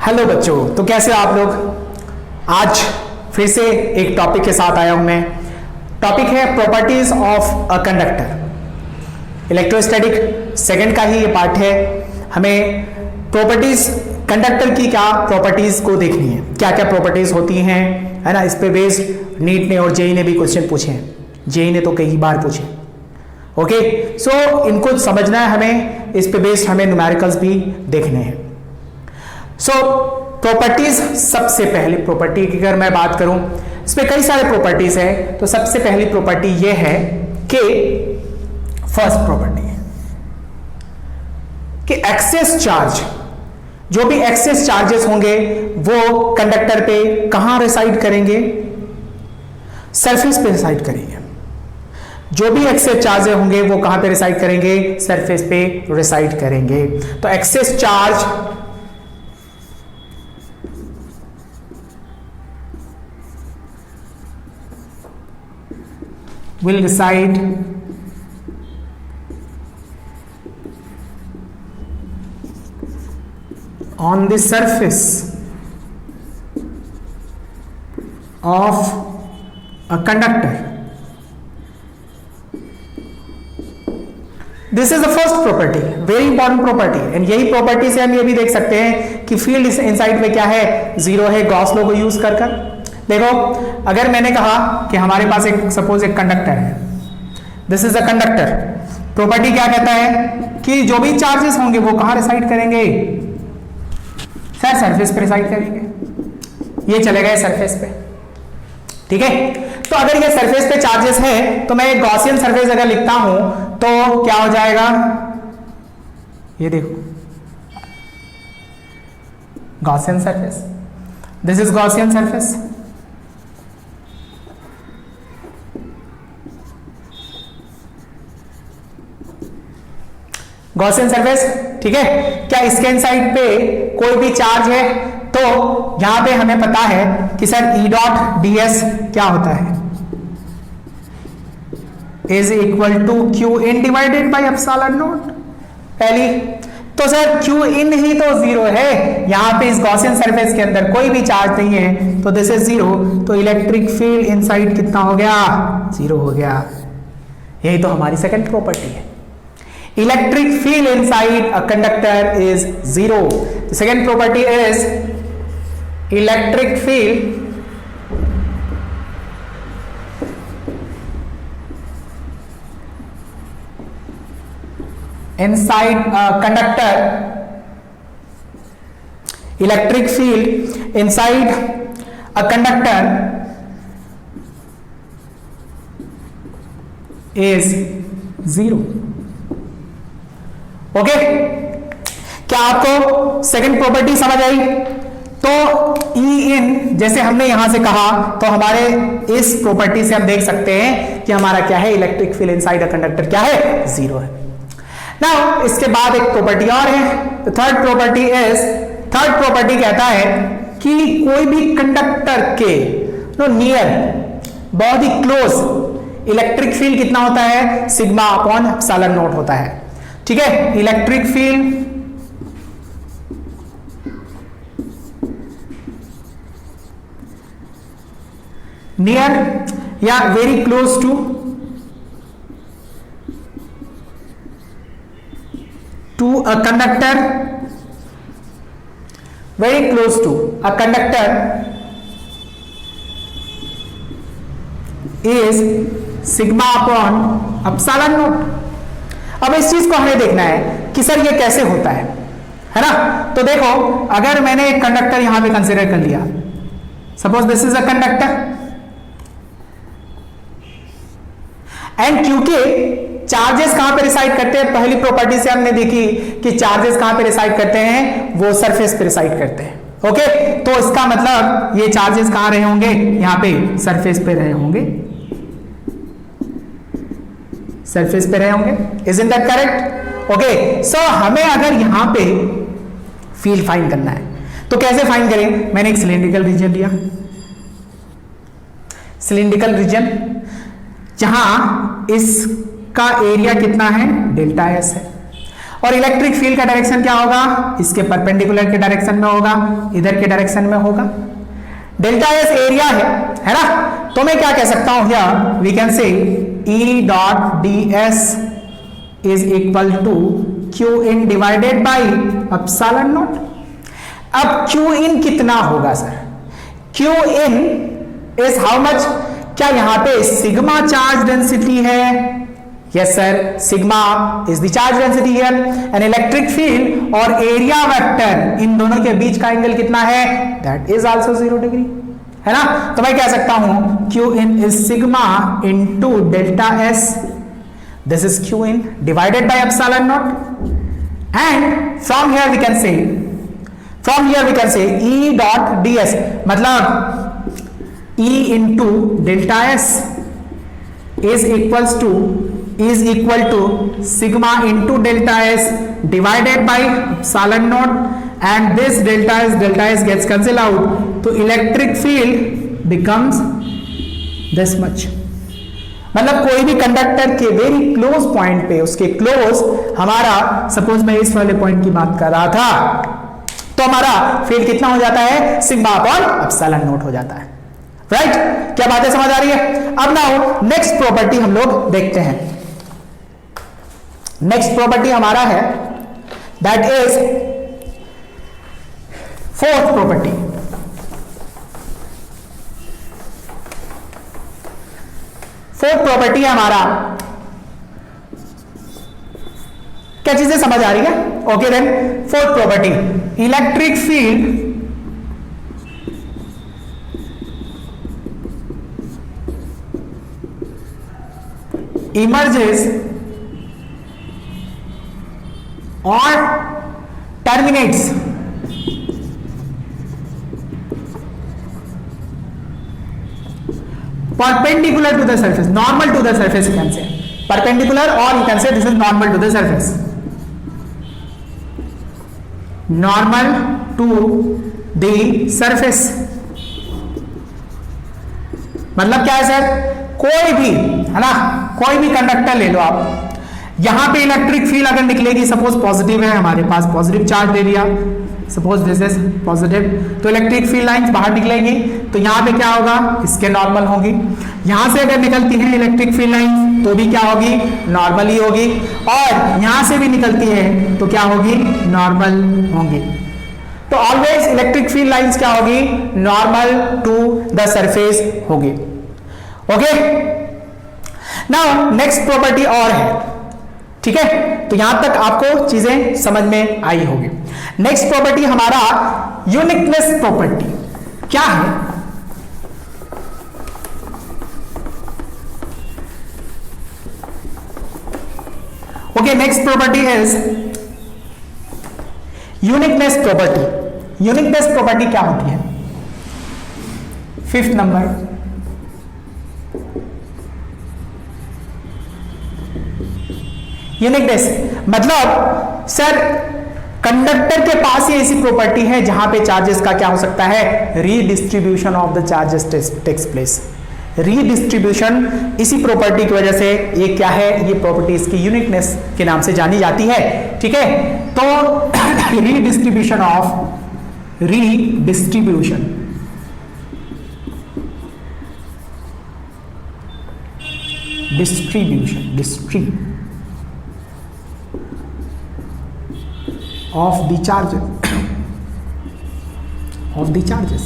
Hello बच्चों, तो कैसे हो आप लोग। आज फिर से एक टॉपिक के साथ आया हूं मैं। टॉपिक है properties of a conductor. Electrostatic second का ही ये पार्ट है। हमें प्रॉपर्टीज कंडक्टर की क्या प्रॉपर्टीज को देखनी है, क्या क्या प्रॉपर्टीज होती हैं, है ना। इस पे बेस्ड नीट ने और जेई ने भी क्वेश्चन पूछे हैं। जेई ने तो कई बार पूछे। ओके, सो इनको समझना है हमें। इस पे बेस्ड हमें न्यूमेरिकल्स भी देखने हैं। सो प्रॉपर्टीज, सबसे पहली प्रॉपर्टी की अगर मैं बात करूं, इसमें कई सारे प्रॉपर्टीज है। तो सबसे पहली प्रॉपर्टी ये है कि फर्स्ट प्रॉपर्टी है कि एक्सेस चार्ज, जो भी एक्सेस चार्जेस होंगे वो कंडक्टर पे कहां रिसाइड करेंगे, सरफेस पे रिसाइड करेंगे। जो भी एक्सेस चार्ज होंगे वो कहां पे रिसाइड करेंगे, सरफेस पे रिसाइड करेंगे। तो excess charge will reside on the surface of a conductor. This is the first property, very important property, and यही प्रॉपर्टी से हम ये भी देख सकते हैं कि फील्ड इनसाइड में क्या है, जीरो है। गॉस लॉ को यूज कर देखो, अगर मैंने कहा कि हमारे पास एक सपोज एक कंडक्टर है, this is a conductor. Property क्या कहता है कि जो भी चार्जेस होंगे वो कहां रिसाइड करेंगे, सर सरफेस पे रिसाइड करेंगे। ये चले गए सरफेस पे, ठीक है। तो अगर ये सरफेस पे चार्जेस है तो मैं एक गॉसियन सरफेस अगर लिखता हूं तो क्या हो जाएगा, ये देखो Gaussian surface, this is Gaussian surface. Gaussian surface, ठीक है। क्या इसके इनसाइड पे कोई भी चार्ज है तो यहां पे हमें पता है कि sir E dot D s क्या होता है, is equal to q in divided by epsilon not. पहली तो सर क्यू इन ही तो जीरो है, यहां पे इस गॉसियन सरफेस के अंदर कोई भी चार्ज नहीं है तो दिस इज जीरो। तो इलेक्ट्रिक फील्ड इनसाइड कितना हो गया, जीरो हो गया। यही तो हमारी सेकंड प्रॉपर्टी है। Electric field inside a conductor is zero. The second property is electric field inside a conductor. Electric field inside a conductor is zero. Okay, क्या आपको सेकंड प्रॉपर्टी समझ आई। तो ई इन जैसे हमने यहां से कहा तो हमारे इस प्रॉपर्टी से हम देख सकते हैं कि हमारा क्या है, electric field inside a conductor क्या है, जीरो है। नाउ इसके बाद एक प्रॉपर्टी और है, तो थर्ड प्रॉपर्टी कहता है कि कोई भी कंडक्टर के नियर, बहुत ही क्लोज, इलेक्ट्रिक फील्ड कितना होता है, सिग्मा अपॉन एप्सिलॉन नॉट होता है, ठीक है। इलेक्ट्रिक फील्ड नियर या very close to a conductor, very close to a conductor is sigma upon epsilon not. अब इस चीज को हमें देखना है कि सर ये कैसे होता है ना। तो देखो, अगर मैंने एक कंडक्टर यहां पे कंसीडर कर लिया, suppose this is a conductor, and क्योंकि चार्जेस कहां पे रिसाइड करते हैं, पहली प्रॉपर्टी से हमने देखी कि चार्जेस कहां पे रिसाइड करते हैं, वो सरफेस पे रिसाइड करते हैं। ओके, तो इसका मतलब ये चार्जेस कहां रहे होंगे, यहां पे सरफेस पे रहे होंगे, सरफेस पे रहे होंगे। Isn't that correct? ओके, सो हमें अगर यहां पे फील्ड फाइंड करना है तो कैसे फाइंड करें। मैंने एक सिलिंड्रिकल रीजन लिया, सिलिंड्रिकल रीजन जहां इसका एरिया कितना है, डेल्टा एस है, और इलेक्ट्रिक फील्ड का डायरेक्शन क्या होगा, इसके परपेंडिकुलर के डायरेक्शन में होगा, इधर के डायरेक्शन में होगा। डेल्टा एस एरिया है ना, तो मैं क्या कह सकता हूं, here we can say E dot D s is equal to q in divided by epsilon not. अब क्यू इन कितना होगा sir, q in is how much, क्या यहां पे सिग्मा चार्ज डेंसिटी है, yes sir, sigma is the charge density here, an electric field और area vector इन दोनों के बीच का एंगल कितना है, दैट इज आल्सो 0 डिग्री, है ना। तो मैं कह सकता हूं Q in is sigma into delta S, this is Q in divided by epsilon naught, and from here we can say E dot D S, मतलब E into delta S is equal to sigma into delta S divided by epsilon naught, and this delta S gets cancel out, तो electric field becomes this much. मतलब कोई भी conductor के very close point पे, उसके close हमारा, suppose मैं इस वाले पॉइंट की बात कर रहा था, तो हमारा फील्ड कितना हो जाता है, सिग्मा अपॉन एप्सिलॉन नॉट हो जाता है, राइट। क्या बातें समझ आ रही है। अब नाउ नेक्स्ट प्रॉपर्टी हम लोग देखते हैं। नेक्स्ट प्रॉपर्टी हमारा है, that is fourth property. Fourth property है हमारा, क्या चीजें समझ आ रही है, okay then. Fourth property, electric field emerges or terminates perpendicular to the surface, normal to the surface, you can say perpendicular, or you can say this is normal to the surface, normal to the surface। मतलब क्या है sir, कोई भी, है ना, कोई भी conductor ले लो आप, यहां पे इलेक्ट्रिक फील्ड अगर निकलेगी, सपोज पॉजिटिव है हमारे पास, पॉजिटिव चार्ज ले लिया, सपोज दिस इज पॉजिटिव, तो इलेक्ट्रिक फील्ड लाइंस बाहर निकलेंगी, तो यहां पे क्या होगा, इसके नॉर्मल होगी। यहां से अगर निकलती है इलेक्ट्रिक फील्ड लाइंस तो भी क्या होगी, नॉर्मल ही होगी, और यहां से भी निकलती है तो क्या होगी, नॉर्मल होंगी। तो ऑलवेज इलेक्ट्रिक फील्ड लाइंस क्या होगी, नॉर्मल टू द सरफेस होगी, ओके। नाउ नेक्स्ट प्रॉपर्टी और है, ठीक है, तो यहां तक आपको चीजें समझ में आई होगी। नेक्स्ट प्रॉपर्टी हमारा यूनिकनेस प्रॉपर्टी क्या है, okay. Next property is uniqueness property. Uniqueness property क्या होती है, फिफ्थ नंबर, यूनिकनेस मतलब सर कंडक्टर के पास ये ऐसी प्रॉपर्टी है जहां पे चार्जेस का क्या हो सकता है, redistribution of the charges takes place. Redistribution, इसी प्रॉपर्टी की वजह से ये क्या है, ये प्रॉपर्टी इसकी यूनिकनेस के नाम से जानी जाती है, ठीक है। तो redistribution of the charges,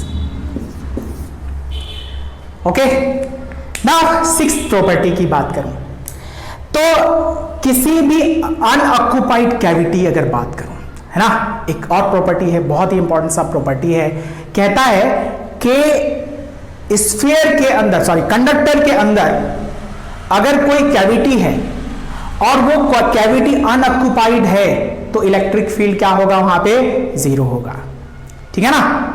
okay. Now sixth property की बात करूं तो किसी भी अनऑक्युपाइड कैविटी अगर बात करूं, है ना, एक और प्रॉपर्टी है, बहुत ही इंपॉर्टेंट सा प्रॉपर्टी है, कहता है कि स्फीयर के अंदर, सॉरी कंडक्टर के अंदर अगर कोई कैविटी है और वो कैविटी अनऑक्युपाइड है तो इलेक्ट्रिक फील्ड क्या होगा, वहां पे 0 होगा, ठीक है ना।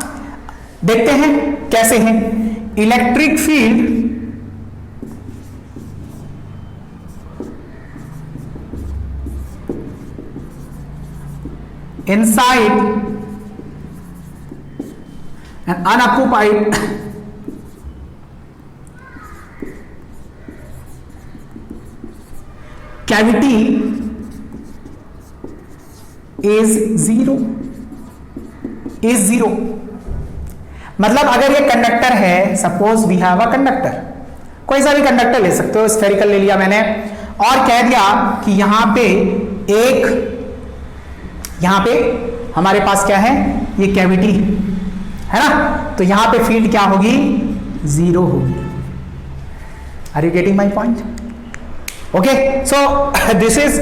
देखते हैं कैसे है। Electric field inside an unoccupied cavity is zero, is zero. मतलब अगर ये कंडक्टर है, suppose we have a conductor, कोई सा भी कंडक्टर ले सकते हो, स्फेरिकल ले लिया मैंने, और कह दिया कि यहां पे यहां पे हमारे पास क्या है, ये कैविटी है ना, तो यहां पे फील्ड क्या होगी, जीरो होगी। Are you getting my point? Okay, so this is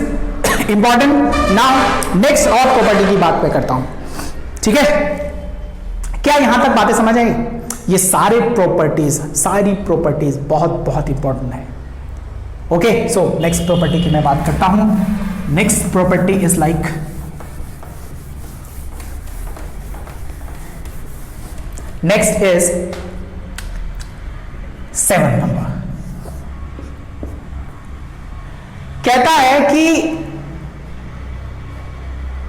important. Now next और प्रॉपर्टी की बात मैं करता हूं, ठीक है? क्या यहां तक बातें समझ आई? ये सारी प्रॉपर्टीज बहुत बहुत इंपॉर्टेंट है। ओके, सो नेक्स्ट प्रॉपर्टी की मैं बात करता हूं। Next property is like, next is 7 number. कहता है कि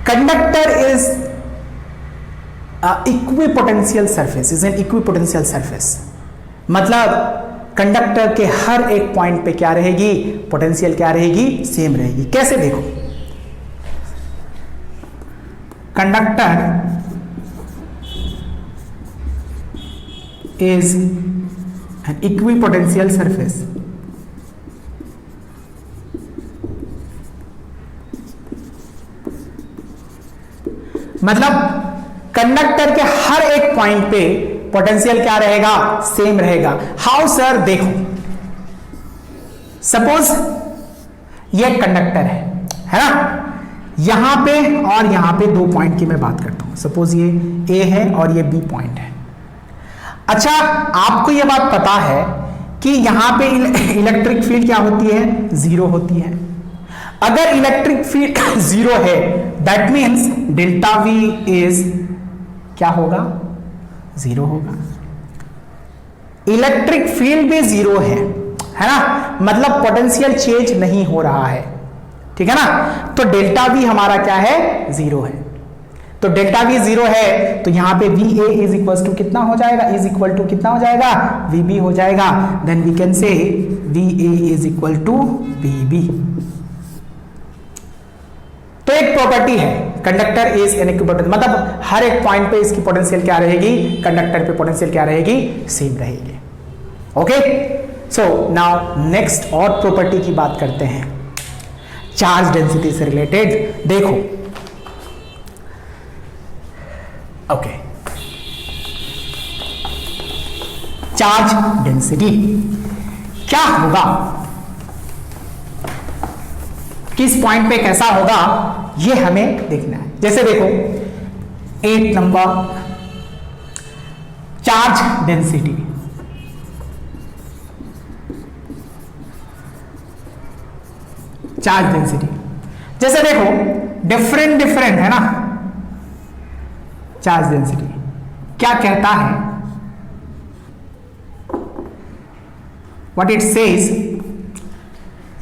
conductor is equipotential surface, is an equipotential surface. मतलब कंडक्टर के हर एक पॉइंट पे क्या रहेगी, पोटेंशियल क्या रहेगी, सेम रहेगी। कैसे? देखो, conductor is an equipotential surface, मतलब कंडक्टर के हर एक पॉइंट पे पोटेंशियल क्या रहेगा, सेम रहेगा। How sir? देखो, सपोज ये कंडक्टर है ना, यहां पे और यहां पे 2 पॉइंट की मैं बात करता हूं। सपोज ये ए है और ये बी पॉइंट है। अच्छा, आपको यह बात पता है कि यहां पे इलेक्ट्रिक फील्ड क्या होती है, जीरो होती है। अगर इलेक्ट्रिक फील्ड जीरो है, that means delta we is क्या होगा, जीरो होगा। इलेक्ट्रिक फील्ड भी जीरो है ना, मतलब पोटेंशियल चेंज नहीं हो रहा है, ठीक है ना। तो डेल्टा वी हमारा क्या है, जीरो है। तो डेल्टा वी जीरो है, तो यहां पे V A is equal to कितना हो जाएगा, इज इक्वल टू कितना हो जाएगा, वी बी हो जाएगा। Then we can say V A is equal to V B. तो एक प्रॉपर्टी है, कंडक्टर इज एन इक्विपोटेंशियल, मतलब हर एक पॉइंट पे इसकी पोटेंशियल क्या रहेगी, कंडक्टर पे पोटेंशियल क्या रहेगी, सेम रहेगी। ओके, सो नाउ नेक्स्ट और प्रॉपर्टी की बात करते हैं, चार्ज डेंसिटी से रिलेटेड। देखो, ओके, चार्ज डेंसिटी क्या होगा, किस पॉइंट पे कैसा होगा, ये हमें देखना है। जैसे देखो 8 number, charge density. Charge density जैसे देखो डिफरेंट है ना, चार्ज डेंसिटी क्या कहता है, व्हाट इट सेज,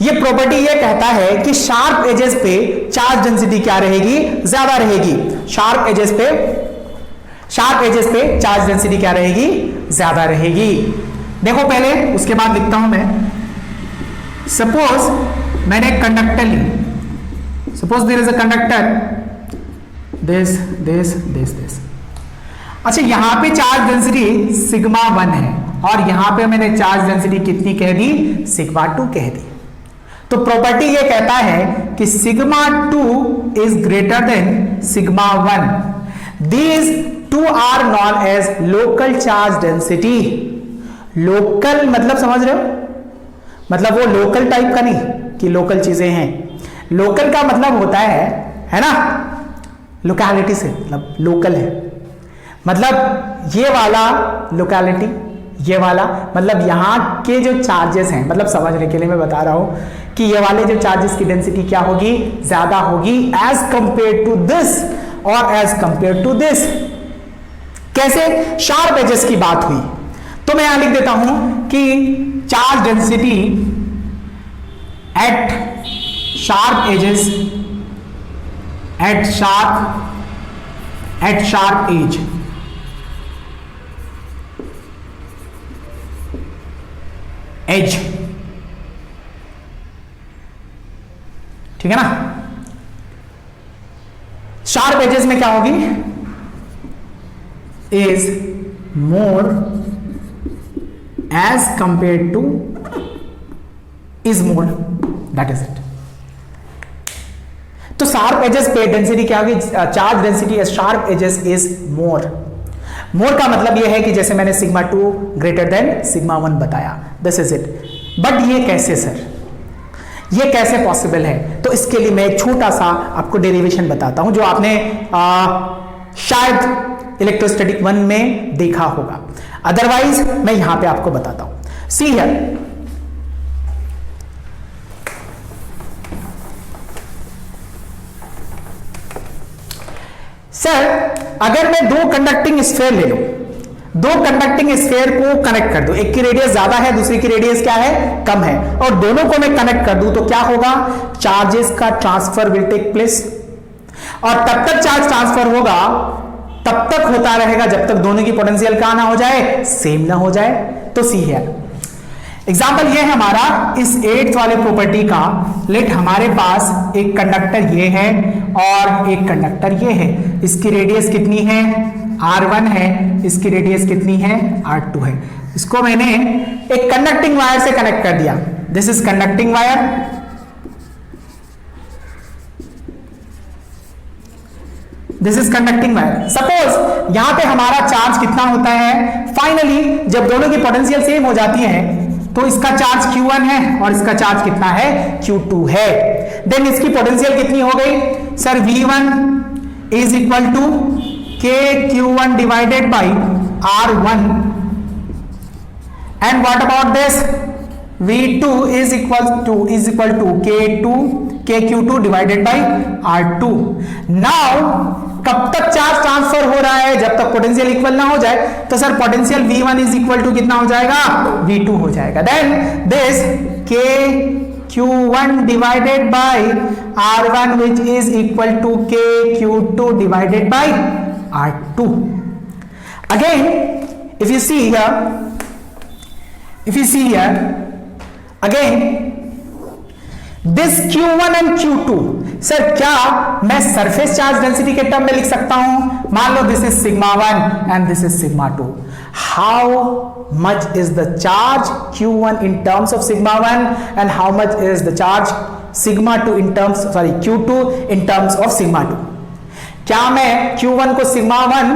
ये प्रॉपर्टी ये कहता है कि शार्प एजेस पे चार्ज डेंसिटी क्या रहेगी, ज्यादा रहेगी। शार्प एजेस पे चार्ज डेंसिटी क्या रहेगी, ज्यादा रहेगी। देखो पहले, उसके बाद लिखता हूं मैं। सपोज मैंने कंडक्टर ली, suppose there is a conductor, this. अच्छा, यहां पे चार्ज डेंसिटी सिग्मा 1 है और यहां पे मैंने चार्ज डेंसिटी कितनी कह दी, सिग्मा 2 कह दी। तो प्रॉपर्टी ये कहता है कि sigma 2 is greater than sigma 1। These two are known as local charge density. Local मतलब समझ रहे हो, मतलब वो लोकल टाइप का नहीं कि लोकल चीजें हैं। लोकल का मतलब होता है ना, लोकेलिटी से मतलब लोकल है, मतलब ये वाला लोकेलिटी, ये वाला मतलब यहां के जो चार्जेस हैं, मतलब समझने के लिए मैं बता रहा हूं कि ये वाले जो चार्जेस की डेंसिटी क्या होगी, ज्यादा होगी एज कंपेयर टू दिस और एज कंपेयर टू दिस। कैसे? शार्प एजेस की बात हुई तो मैं यहां लिख देता हूं कि charge density at sharp edges, at sharp edge, ठीक है ना। शार्प एजेस में क्या होगी, is more as compare to is more, that is it. तो शार्प एजेस पे डेंसिटी क्या होगी, charge density as sharp edges is more. More का मतलब यह है कि जैसे मैंने सिग्मा 2 ग्रेटर देन सिग्मा 1 बताया, दिस इज इट। बट ये कैसे सर, ये कैसे पॉसिबल है? तो इसके लिए मैं एक छोटा सा आपको डेरिवेशन बताता हूं जो आपने शायद इलेक्ट्रोस्टैटिक 1 में देखा होगा, अदरवाइज मैं यहां पे आपको बताता हूं। सी हियर, सर अगर मैं दो कंडक्टिंग स्फीयर ले लूं, दो कंडक्टिंग स्फीयर को कनेक्ट कर दूं, एक की रेडियस ज्यादा है दूसरी की रेडियस क्या है, कम है, और दोनों को मैं कनेक्ट कर दूं तो क्या होगा, चार्जेस का ट्रांसफर विल टेक प्लेस। और तब तक चार्ज ट्रांसफर होगा, तब तक होता रहेगा जब तक दोनों की पोटेंशियल क्या ना हो जाए, सेम ना हो जाए। तो सी है एग्जाम्पल ये है हमारा इस 8th वाले प्रॉपर्टी का। लेट हमारे पास एक कंडक्टर ये है और एक कंडक्टर ये है, इसकी रेडियस कितनी है, R1 है, इसकी रेडियस कितनी है, R2 है। इसको मैंने एक कंडक्टिंग वायर से कनेक्ट कर दिया, this is conducting wire, this is conducting wire. Suppose यहां पे हमारा चार्ज कितना होता है, फाइनली जब दोनों की पोटेंशियल सेम हो जाती है तो इसका चार्ज Q1 है और इसका चार्ज कितना है, Q2 है। देन इसकी पोटेंशियल कितनी हो गई sir, V1 is equal to KQ1 divided by R1 and what about this, V2 is equal to KQ2 divided by R2। Now कब तक चार्ज ट्रांसफर हो रहा है, जब तक पोटेंशियल इक्वल ना हो जाए। तो sir potential V1 is equal to कितना हो जाएगा, V2 हो जाएगा। Then this KQ1 divided by R1 which is equal to KQ2 divided by R2। Again if you see here again this Q1 and Q2, sir क्या मैं surface charge density के term में लिख सकता हूं? मान लो this is sigma 1 and this is sigma 2। How much is the charge Q1 in terms of sigma 1 and how much is the charge sigma 2 in terms, sorry, Q2 in terms of sigma 2? क्या मैं Q1 को sigma 1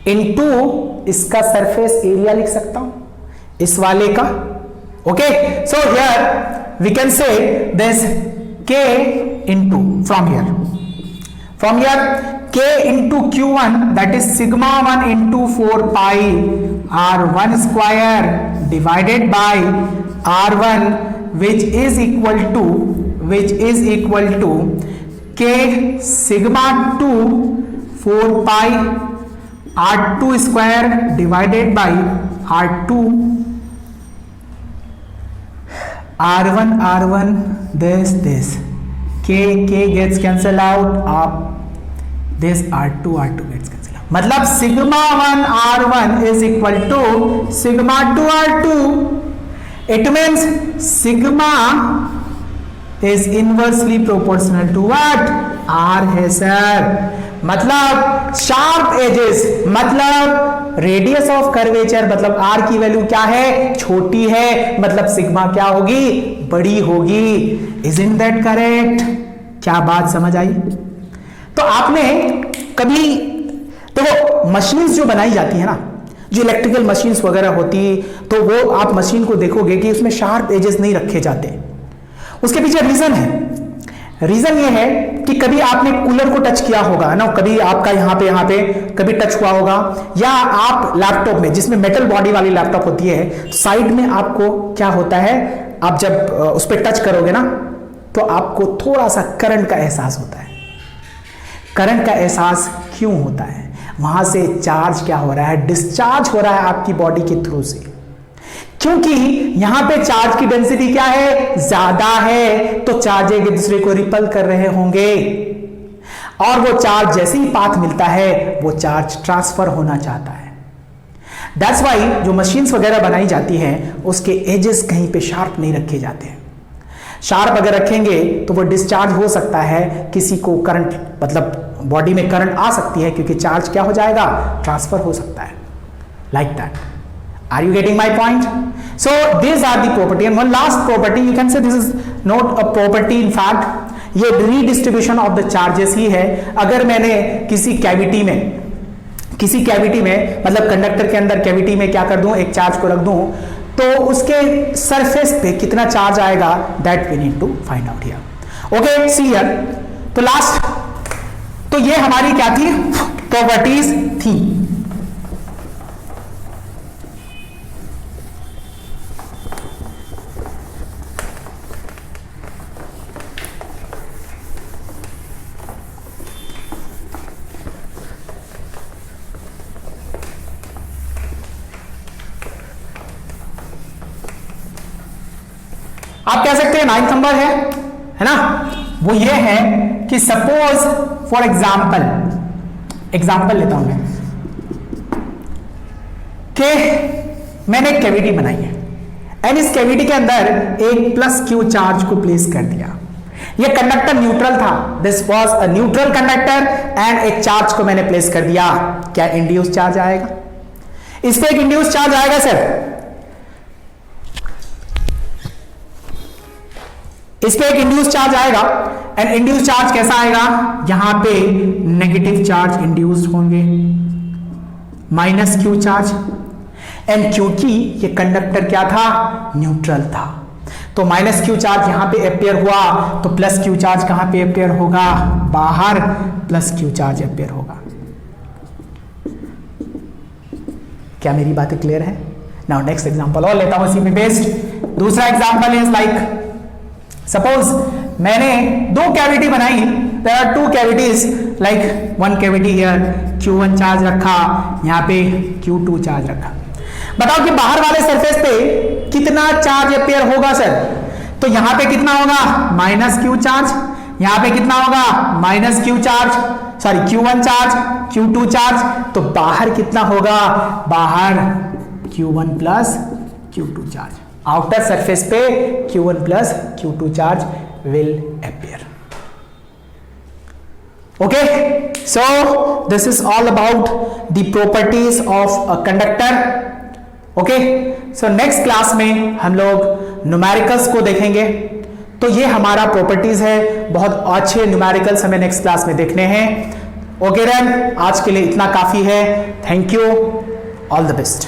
into इसका surface area लिख सकता हूं, इस वाले का? Okay, so here we can say this K into from here K into Q1 that is sigma 1 into 4 pi R1 square divided by R1 which is equal to K sigma 2 4 pi R2 square divided by R2 R1 this K gets cancel out, up this R2 gets cancel out, मतलब sigma 1 R1 is equal to sigma 2 R2। it means sigma is inversely proportional to what, R है sir. मतलब sharp edges मतलब radius of curvature, मतलब R की value क्या है, छोटी है, मतलब सिग्मा क्या होगी, बड़ी होगी। Isn't that correct? क्या बात समझ आई? तो आपने कभी देखो मशीन्स जो बनाई जाती है ना, जो इलेक्ट्रिकल मशीन्स वगैरह होती, तो वो आप मशीन को देखोगे कि उसमें शार्प एजेस नहीं रखे जाते। उसके पीछे रीजन है। रीजन ये है कि कभी आपने कूलर को टच किया होगा ना, कभी आपका यहाँ पे कभी टच हुआ होगा, या आप लैपटॉप में जिसमें मेटल बॉडी वाली लैपटॉप होती है, साइड में आपको क्या होता है, आप जब उस पर टच करोगे ना तो आपको थोड़ा सा करंट का एहसास होता है। करंट का एहसास क्यों होता है? वहां से चार्ज क्या हो रहा है, डिस्चार्ज हो रहा है आपकी बॉडी के थ्रू से, क्योंकि यहां पे चार्ज की डेंसिटी क्या है, ज्यादा है, तो चार्ज एक दूसरे को रिपल कर रहे होंगे, और वो चार्ज जैसे ही पाथ मिलता है वो चार्ज ट्रांसफर होना चाहता है। दैट्स वाई जो मशीन्स वगैरह बनाई जाती हैं उसके एजेस कहीं पे शार्प नहीं रखे जाते हैं। शार्प अगर रखेंगे तो वो डिस्चार्ज हो सकता है, किसी को करंट मतलब बॉडी में करंट आ सकती है, क्योंकि चार्ज क्या हो जाएगा, ट्रांसफर हो सकता है, like that. Are you getting my point? So these are the property, and one last property you can say this is not a property in fact, ये redistribution of the charges ही है. अगर मैंने किसी cavity में मतलब conductor के अंदर cavity में क्या कर दूं, एक चार्ज को रख दूं, तो उसके सरफेस पे कितना चार्ज आएगा, that we need to find out here. Okay, see here. तो लास्ट, तो ये हमारी क्या थी, प्रॉपर्टीज थी. आप कह सकते हैं 9th नंबर है ना, वो ये है कि सपोज फॉर एग्जाम्पल लेता हूं मैं कि मैंने एक कैविटी बनाई है एंड इस कैविटी के अंदर एक प्लस क्यू चार्ज को प्लेस कर दिया. ये कंडक्टर न्यूट्रल था, this was a neutral conductor and एक चार्ज को मैंने प्लेस कर दिया. क्या इंड्यूस चार्ज आएगा, इस पे एक इंड्यूस चार्ज आएगा सर, इस पे एक इंड्यूस चार्ज आएगा एंड इंड्यूस चार्ज कैसा आएगा, यहां पे नेगेटिव चार्ज इंड्यूस्ड होंगे, माइनस क्यू चार्ज. एंड क्योंकि ये कंडक्टर क्या था, न्यूट्रल था, तो माइनस क्यू चार्ज यहां पे अपेयर हुआ, तो प्लस क्यू चार्ज कहां पे अपेयर होगा, बाहर प्लस क्यू चार्ज अपेयर होगा. क्या मेरी बातें क्लियर है? नाउ नेक्स्ट एग्जांपल और लेता हूं इसी पे बेस्ड. दूसरा एग्जांपल इज लाइक सपोज मैंने दो कैविटी बनाई, there are two cavities, like one cavity here, Q1 charge रखा, यहाँ पे Q2 चार्ज रखा. बताओ कि बाहर वाले सरफेस पे कितना चार्ज अपेयर होगा सर, तो यहाँ पे कितना होगा, माइनस क्यू चार्ज, यहाँ पे कितना होगा, minus Q charge, sorry Q1 charge, Q2 charge, तो बाहर कितना होगा, बाहर Q1 plus Q2 charge. Outer surface पे Q1 plus Q2 charge will appear. Okay, so this is all about the properties of a conductor. Okay, so next class में हम लोग numericals को देखेंगे. तो ये हमारा प्रॉपर्टीज है, बहुत अच्छे न्यूमेरिकल्स हमें नेक्स्ट क्लास में देखने हैं. ओके देन, आज के लिए इतना काफी है. Thank you, all the best.